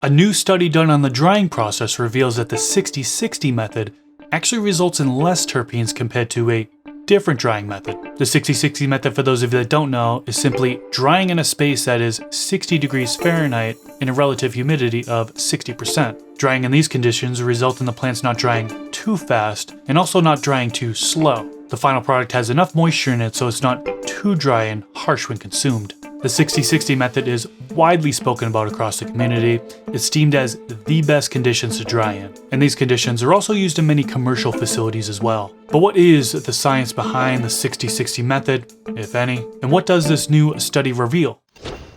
A new study done on the drying process reveals that the 60-60 method actually results in less terpenes compared to a different drying method. The 60-60 method, for those of you that don't know, is simply drying in a space that is 60 degrees Fahrenheit in a relative humidity of 60%. Drying in these conditions result in the plants not drying too fast and also not drying too slow. The final product has enough moisture in it so it's not too dry and harsh when consumed. The 60-60 method is widely spoken about across the community. It's deemed as the best conditions to dry in, and these conditions are also used in many commercial facilities as well. But what is the science behind the 60-60 method, if any, and what does this new study reveal?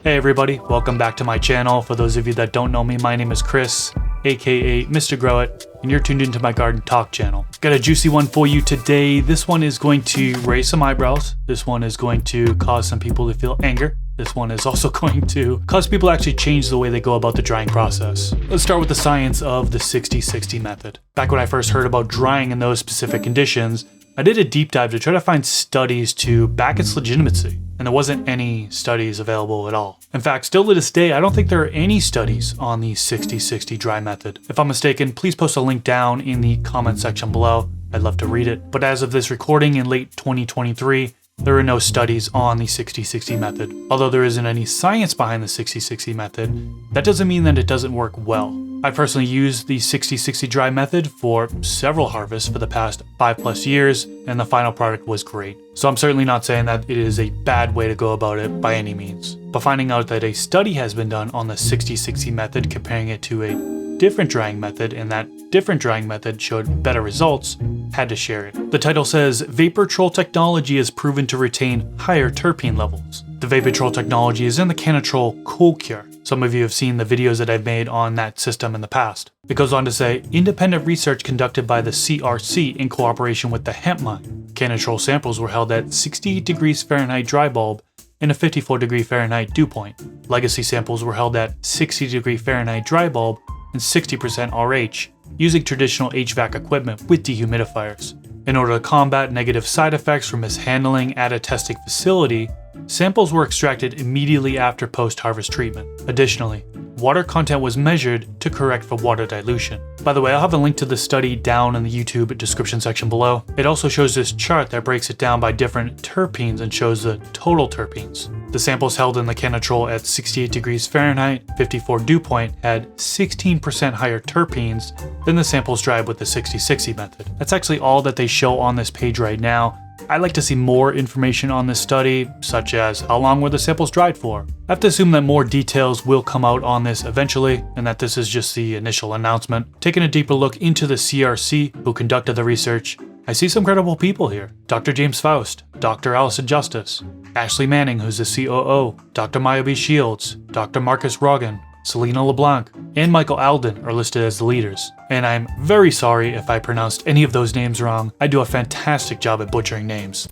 Hey everybody, welcome back to my channel. For those of you that don't know me, my name is Chris, aka Mr. Grow It, and you're tuned into my Garden Talk channel. Got a juicy one for you today. This one is going to raise some eyebrows. This one is going to cause some people to feel anger. This one is also going to cause people to actually change the way they go about the drying process. Let's start with the science of the 60-60 method. Back when I first heard about drying in those specific conditions, I did a deep dive to try to find studies to back its legitimacy, and there wasn't any studies available at all. In fact, still to this day, I don't think there are any studies on the 60-60 dry method. If I'm mistaken, please post a link down in the comment section below. I'd love to read it. But as of this recording in late 2023, there are no studies on the 60-60 method. Although there isn't any science behind the 60-60 method, that doesn't mean that it doesn't work well. I personally used the 60-60 dry method for several harvests for the past 5+ years, and the final product was great. So I'm certainly not saying that it is a bad way to go about it by any means. But finding out that a study has been done on the 60-60 method comparing it to a different drying method, and that different drying method showed better results, had to share it. The title says, Vapor-Trol technology has proven to retain higher terpene levels. The Vapor-Trol technology is in the Canatrol Cool Cure. Some of you have seen the videos that I've made on that system in the past. It goes on to say, independent research conducted by the CRC in cooperation with the hemp mine. Canatrol samples were held at 68 degrees Fahrenheit dry bulb and a 54 degree Fahrenheit dew point. Legacy samples were held at 60 degree Fahrenheit dry bulb and 60% RH, using traditional HVAC equipment with dehumidifiers. In order to combat negative side effects from mishandling at a testing facility, samples were extracted immediately after post-harvest treatment. Additionally, water content was measured to correct for water dilution. By the way, I'll have a link to the study down in the YouTube description section below. It also shows this chart that breaks it down by different terpenes and shows the total terpenes. The samples held in the Canatrol at 68 degrees Fahrenheit, 54 dew point, had 16% higher terpenes than the samples dried with the 60-60 method. That's actually all that they show on this page right now. I'd like to see more information on this study, such as how long were the samples dried for. I have to assume that more details will come out on this eventually, and that this is just the initial announcement. Taking a deeper look into the CRC who conducted the research, I see some credible people here. Dr. James Faust, Dr. Allison Justice, Ashley Manning, who's the COO, Dr. Maya B. Shields, Dr. Marcus Rogan, Selena LeBlanc, and Michael Alden are listed as the leaders. And I'm very sorry if I pronounced any of those names wrong. I do a fantastic job at butchering names.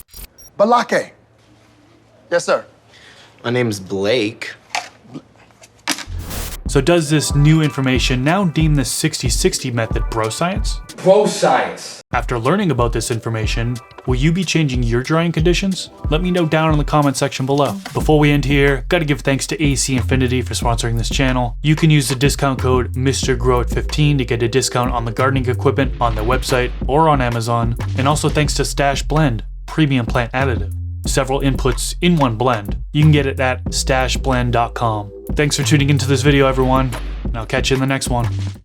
Balake. Yes, sir. My name's Blake. So does this new information now deem the 60-60 method bro science? Bro science. After learning about this information, will you be changing your drying conditions? Let me know down in the comment section below. Before we end here, gotta give thanks to AC Infinity for sponsoring this channel. You can use the discount code MrGrowIt15 to get a discount on the gardening equipment on their website or on Amazon. And also thanks to Stash Blend, premium plant additive. Several inputs in one blend. You can get it at stashblend.com. Thanks for tuning into this video, everyone, and I'll catch you in the next one.